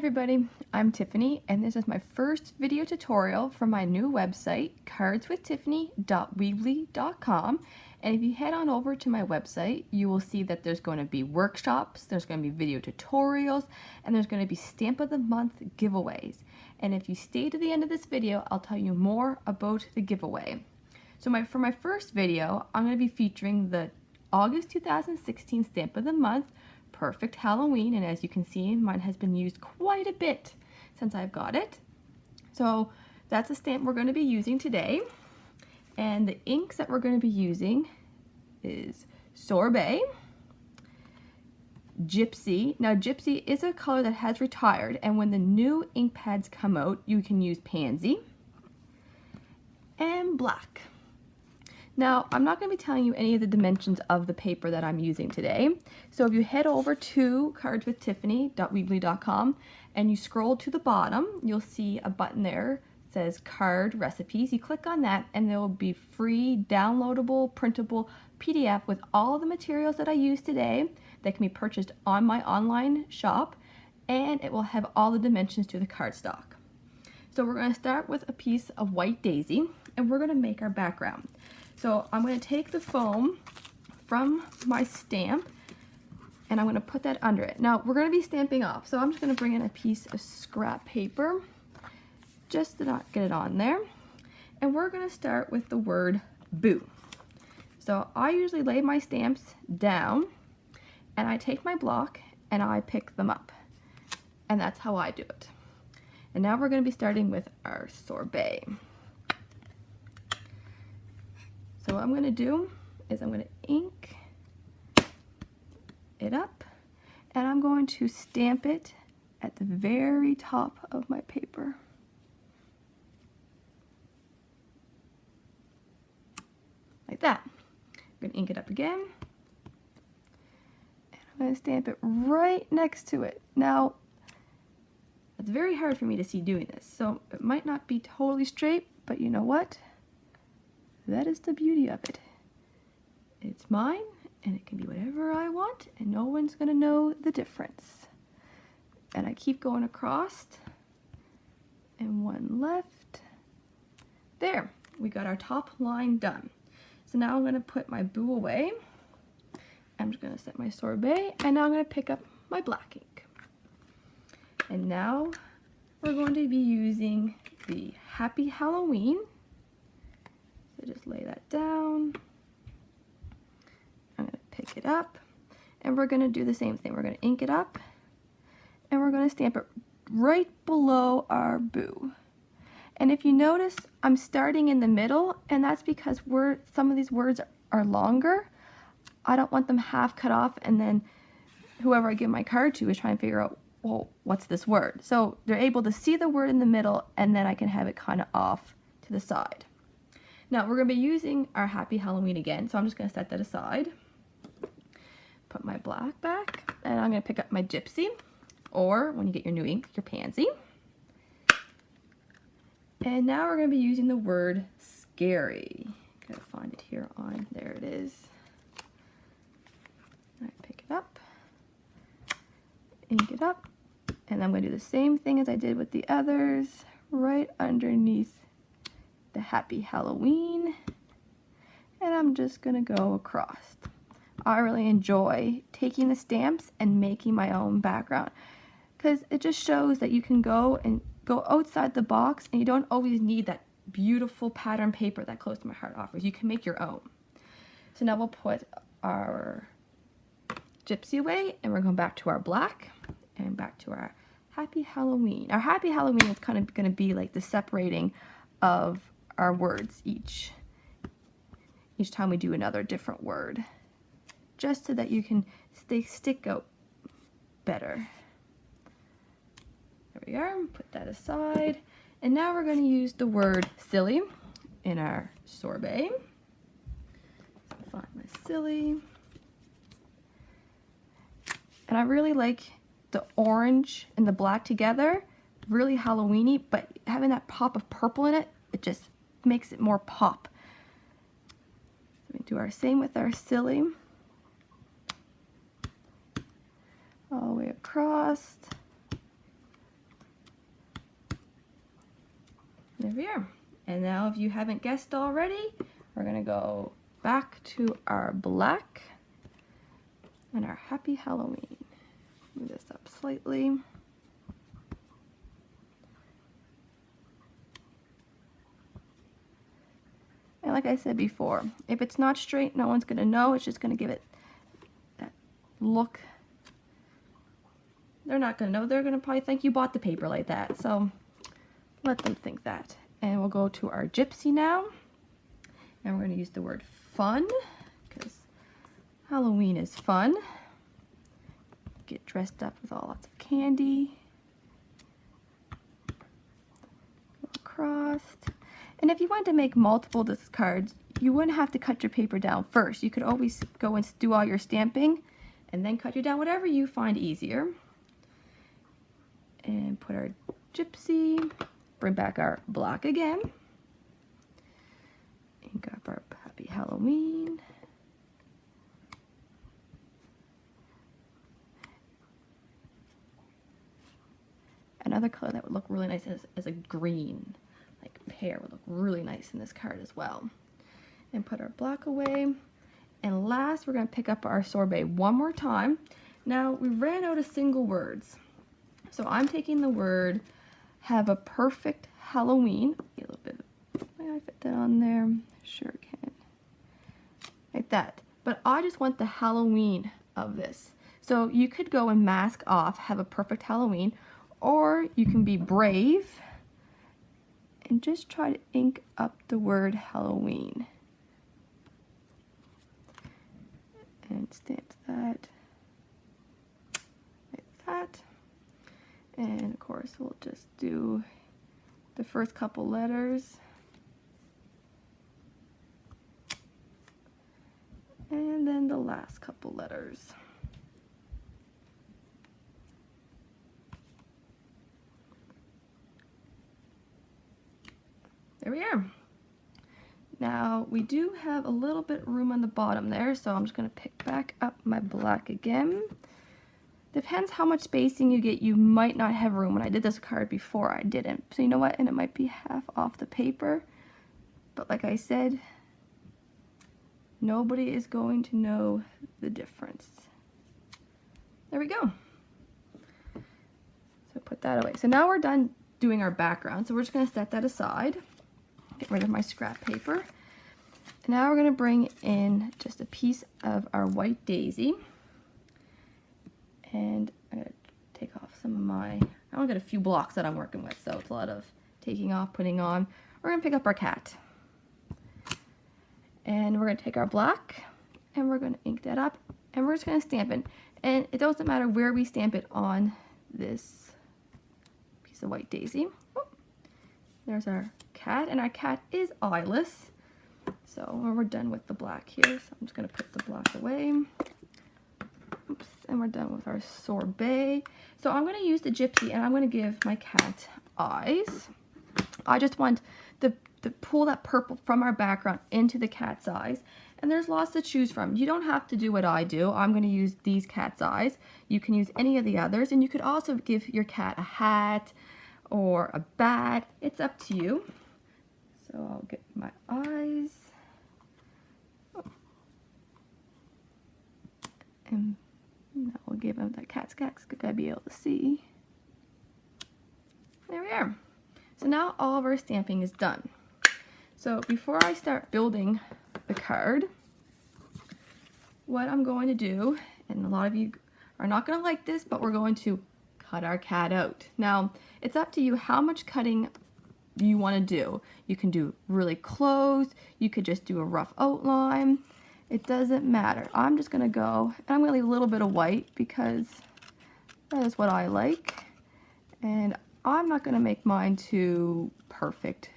everybody, I'm Tiffany and this is my first video tutorial for my new website, cardswithtiffany.weebly.com. And if you head on over to my website, you will see that there's going to be workshops, there's going to be video tutorials, and there's going to be Stamp of the Month giveaways. And if you stay to the end of this video, I'll tell you more about the giveaway. So for my first video, I'm going to be featuring the August 2016 Stamp of the Month, Purr-fect Halloween, and as you can see, mine has been used quite a bit since I've got it. So that's a stamp we're going to be using today, and the inks that we're going to be using is Sorbet, Gypsy. Now Gypsy is a color that has retired, and when the new ink pads come out, you can use Pansy, and Black. Now, I'm not going to be telling you any of the dimensions of the paper that I'm using today. So if you head over to cardswithtiffany.weebly.com and you scroll to the bottom, you'll see a button there that says Card Recipes. You click on that and there will be free, downloadable, printable PDF with all the materials that I use today that can be purchased on my online shop, and it will have all the dimensions to the cardstock. So we're going to start with a piece of white daisy and we're going to make our background. So I'm going to take the foam from my stamp and I'm going to put that under it. Now we're going to be stamping off, so I'm just going to bring in a piece of scrap paper just to not get it on there. And we're going to start with the word boo. So I usually lay my stamps down and I take my block and I pick them up. And that's how I do it. And now we're going to be starting with our sorbet. So what I'm going to do is I'm going to ink it up and I'm going to stamp it at the very top of my paper. Like that. I'm going to ink it up again and I'm going to stamp it right next to it. Now, it's very hard for me to see doing this, so it might not be totally straight, but you know what? That is the beauty of it. It's mine, and it can be whatever I want, and no one's going to know the difference. And I keep going across, and one left. There, we got our top line done. So now I'm going to put my boo away. I'm just going to set my sorbet, and now I'm going to pick up my black ink. And now we're going to be using the Happy Halloween. So just lay that down. I'm going to pick it up and we're going to do the same thing. We're going to ink it up and we're going to stamp it right below our boo. And if you notice, I'm starting in the middle, and that's because some of these words are longer. I don't want them half cut off and then whoever I give my card to is trying to figure out, well, what's this word? So they're able to see the word in the middle and then I can have it kind of off to the side. Now we're going to be using our Happy Halloween again, so I'm just going to set that aside. Put my black back, and I'm going to pick up my Gypsy, or when you get your new ink, your Pansy. And now we're going to be using the word scary. Gotta find it here on, there it is. I pick it up, ink it up, and I'm going to do the same thing as I did with the others, right underneath the Happy Halloween, and I'm just gonna go across. I really enjoy taking the stamps and making my own background because it just shows that you can go outside the box and you don't always need that beautiful pattern paper that Close to My Heart offers. You can make your own. So now we'll put our Gypsy away and we're going back to our black and back to our Happy Halloween. Our Happy Halloween is kind of going to be like the separating of our words each time we do another different word, just so that you can stick out better. There we are, put that aside, and now we're going to use the word silly in our sorbet. So find my silly, and I really like the orange and the black together, really Halloweeny, but having that pop of purple in it, it just makes it more pop. So we do our same with our silly. All the way across. There we are. And now if you haven't guessed already, we're gonna go back to our black and our Happy Halloween. Move this up slightly. And like I said before, if it's not straight, no one's gonna know. It's just gonna give it that look. They're not gonna know. They're gonna probably think you bought the paper like that. So let them think that. And we'll go to our gypsy now. And we're gonna use the word fun, because Halloween is fun. Get dressed up with lots of candy. Go across. And if you wanted to make multiple discards, you wouldn't have to cut your paper down first. You could always go and do all your stamping and then cut you down, whatever you find easier. And put our gypsy, bring back our block again. Ink up our Happy Halloween. Another color that would look really nice is a green. Like pear would look really nice in this card as well. And put our block away. And last, we're going to pick up our sorbet one more time. Now, we ran out of single words. So I'm taking the word, have a perfect Halloween. Get a little bit, may I fit that on there? Sure can. Like that. But I just want the Halloween of this. So you could go and mask off, have a perfect Halloween, or you can be brave and just try to ink up the word Halloween. And stamp that like that. And of course we'll just do the first couple letters. And then the last couple letters. There we are. Now we do have a little bit room on the bottom there, so I'm just going to pick back up my black again. Depends how much spacing you get, you might not have room. When I did this card before, I didn't. So you know what, and it might be half off the paper. But like I said, nobody is going to know the difference. There we go. So put that away. So now we're done doing our background. So we're just going to set that aside. Get rid of my scrap paper. Now we're going to bring in just a piece of our white daisy. And I'm going to take off some of my, I only got a few blocks that I'm working with, so it's a lot of taking off, putting on. We're going to pick up our cat. And we're going to take our black, and we're going to ink that up, and we're just going to stamp it. And it doesn't matter where we stamp it on this piece of white daisy. Oh, there's our cat, and our cat is eyeless. So we're done with the black here, so I'm just going to put the black away. Oops, and we're done with our sorbet. So I'm going to use the gypsy, and I'm going to give my cat eyes. I just want to pull that purple from our background into the cat's eyes. And there's lots to choose from. You don't have to do what I do. I'm going to use these cat's eyes. You can use any of the others, and you could also give your cat a hat or a bat. It's up to you. So I'll get my eyes. And that will give him that cat's gotta be able to see. There we are. So now all of our stamping is done. So before I start building the card, what I'm going to do, and a lot of you are not going to like this, but we're going to cut our cat out. Now, it's up to you how much cutting you want to do. You can do really close, you could just do a rough outline. It doesn't matter. I'm just going to go, and I'm going to leave a little bit of white because that is what I like. And I'm not going to make mine too perfect.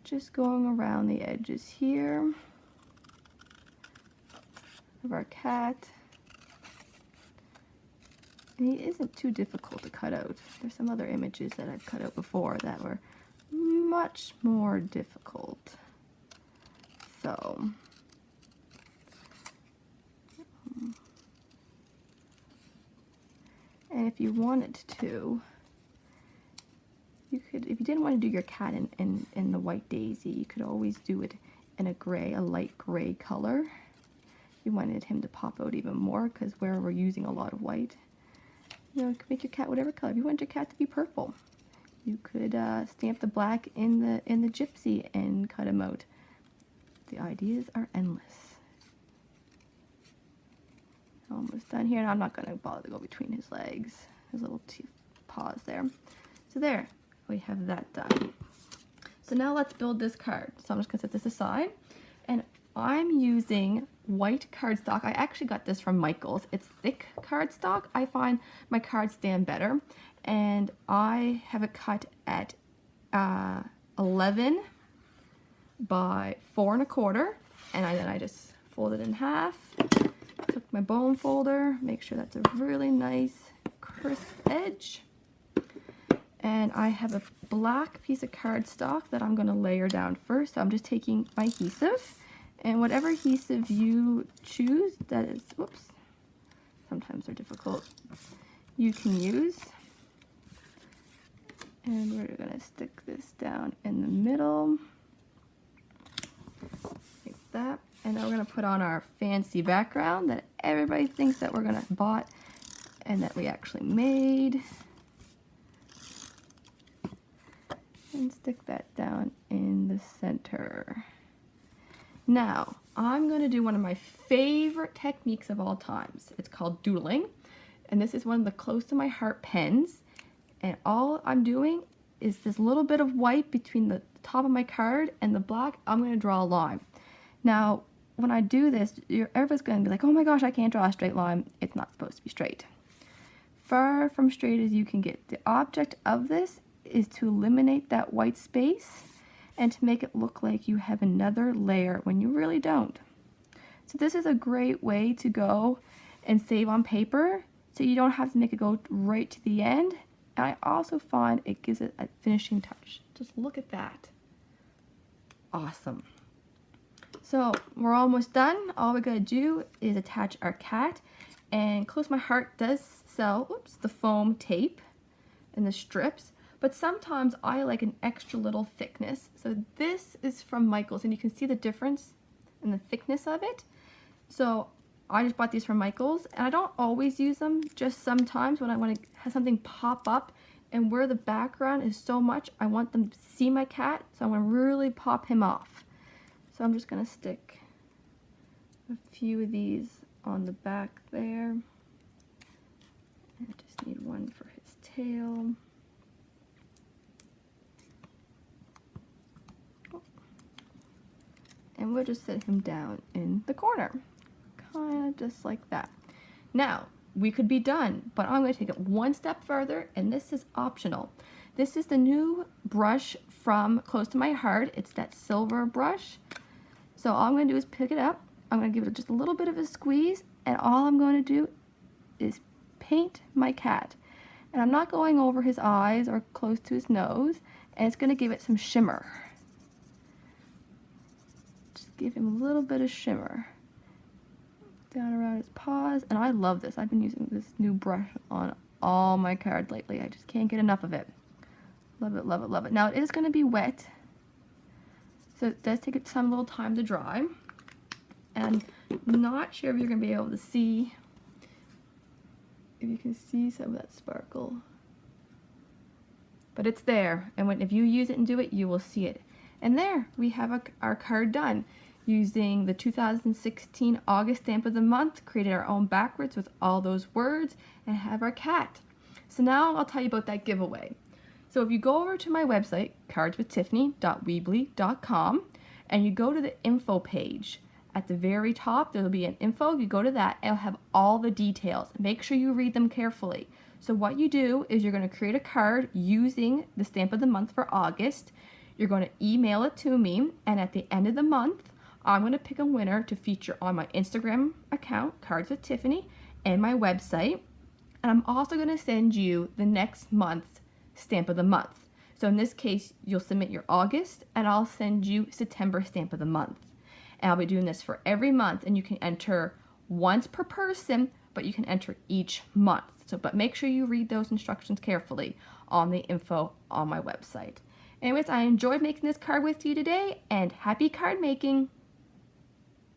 Just going around the edges here of our cat. And he isn't too difficult to cut out. There's some other images that I've cut out before that were much more difficult. So, and if you wanted to, You could, if you didn't want to do your cat in the white daisy, you could always do it in a gray, a light gray color. You wanted him to pop out even more, because where we're using a lot of white, you know, you could make your cat whatever color. If you want your cat to be purple, you could stamp the black in the gypsy and cut him out. The ideas are endless. Almost done here, and I'm not going to bother to go between his legs, his little paws there. So there, we have that done. So now let's build this card. So I'm just going to set this aside, and I'm using white cardstock. I actually got this from Michael's. It's thick cardstock. I find my cards stand better, and I have it cut at 11 by 4 1/4, and then I just fold it in half. Took my bone folder, make sure that's a really nice crisp edge. And I have a black piece of cardstock that I'm going to layer down first. So I'm just taking my adhesive, and whatever adhesive you choose that is, whoops, sometimes they're difficult, you can use. And we're going to stick this down in the middle, like that. And then we're going to put on our fancy background that everybody thinks that we're going to bought and that we actually made. And stick that down in the center. Now, I'm going to do one of my favorite techniques of all times. It's called doodling. And this is one of the close to my heart pens. And all I'm doing is this little bit of white between the top of my card and the black. I'm going to draw a line. Now, when I do this, everybody's going to be like, oh my gosh, I can't draw a straight line. It's not supposed to be straight. Far from straight as you can get. The object of this is to eliminate that white space and to make it look like you have another layer when you really don't. So this is a great way to go and save on paper, so you don't have to make it go right to the end. And I also find it gives it a finishing touch. Just look at that. Awesome. So we're almost done. All we gotta do is attach our cat, and Close My Heart does sell, oops, the foam tape and the strips, but sometimes I like an extra little thickness. So this is from Michael's, and you can see the difference in the thickness of it. So I just bought these from Michael's, and I don't always use them, just sometimes when I want to have something pop up, and where the background is so much, I want them to see my cat, so I want to really pop him off. So I'm just going to stick a few of these on the back there. I just need one for his tail. And we'll just set him down in the corner, kind of just like that. Now, we could be done, but I'm going to take it one step further, and this is optional. This is the new brush from Close to My Heart. It's that silver brush. So all I'm going to do is pick it up. I'm going to give it just a little bit of a squeeze, and all I'm going to do is paint my cat. And I'm not going over his eyes or close to his nose, and it's going to give it some shimmer. Just give him a little bit of shimmer down around his paws. And I love this. I've been using this new brush on all my cards lately. I just can't get enough of it. Love it, love it, love it. Now it is going to be wet, so it does take some little time to dry. And I'm not sure if you're going to be able to see, if you can see some of that sparkle. But it's there, and if you use it and do it, you will see it. And there, we have our card done. Using the 2016 August stamp of the month, created our own backwards with all those words, and have our cat. So now I'll tell you about that giveaway. So if you go over to my website, cardswithtiffany.weebly.com, and you go to the info page, at the very top there will be an info. You go to that, it'll have all the details. Make sure you read them carefully. So what you do is you're going to create a card using the stamp of the month for August. You're going to email it to me, and at the end of the month, I'm going to pick a winner to feature on my Instagram account, Cards with Tiffany, and my website. And I'm also going to send you the next month's stamp of the month. So in this case, you'll submit your August, and I'll send you September stamp of the month. And I'll be doing this for every month, and you can enter once per person, but you can enter each month. So, but make sure you read those instructions carefully on the info on my website. Anyways, I enjoyed making this card with you today, and happy card making!